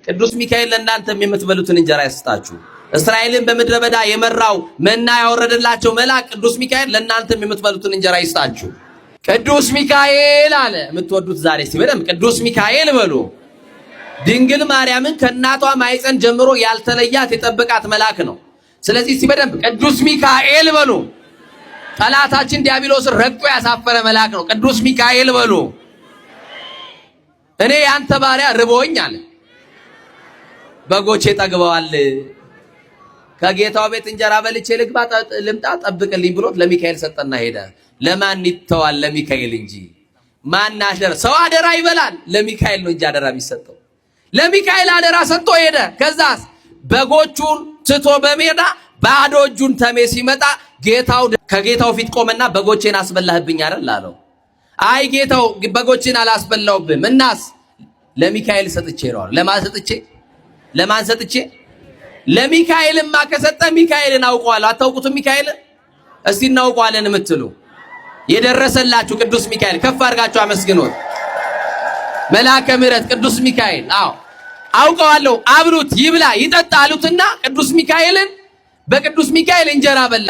ቅዱስ ሚካኤል ለእናንተም የምትበሉትን እንጀራ ያስጣችሁ። እስራኤልን በምድረ በዳ የመራው መና ያወረደላቸው መልአክ ቅዱስ ሚካኤል ለእናንተም የምትበሉትን እንጀራ ይስጣችሁ። ቅዱስ ሚካኤል አለ። የምትወዱት ዛሬ ሲበደም ቅዱስ ሚካኤል በሉ። ድንግል ማርያምን ከእናቷ ማይፀን ጀምሮ ያልተለያት የጠበቃት መልአክ ነው። ስለዚህ ሲበደም ቅዱስ ሚካኤል በሉ። ጠላታችን ዲያብሎስን ረግጦ ያሳፈረ መልአክ ነው። ቅዱስ ሚካኤል በሉ። እኔ ያንተ ባሪያ ርቦኝ አለ። በጎቼ ጠግበዋል። ከጌታው ቤት እንጀራ በልቼ ልምጣ ጠብቅልኝ ብሎት ለሚካኤል ሰጠና ሄደ። ለማን ይተዋል? ለሚካኤል እንጂ። ማን አደራ? ሰው አደራ ይበላል። ለሚካኤል ነው እንጂ አደራ የሚሰጠው። ለሚካኤል አደራ ሰጥቶ ሄደ። ከዛስ በጎቹን ትቶ በሜዳ ባዶ እጁን ተሜ ሲመጣ ከጌታው ፊት ቆመና በጎቼን አስበላህብኝ አይደል አለው። አይ ጌታው በጎቼን አላስበላውብም። እናስ ለሚካኤል ሰጥቼ ነው። ለማን ሰጥቼ? ለሚካኤልማ ከሰጠ ሚካኤልን አውቀዋለሁ። አታውቁትም? ሚካኤልን እስቲ እናውቀዋለን የምትሉ የደረሰላችሁ ቅዱስ ሚካኤል ከፍ አድርጋችሁ አመስግኑት። መልአከ ምሕረት ቅዱስ ሚካኤል አውቀዋለሁ። አብሉት፣ ይብላ፣ ይጠጣ አሉትና ቅዱስ ሚካኤልን በቅዱስ ሚካኤል እንጀራ በላ።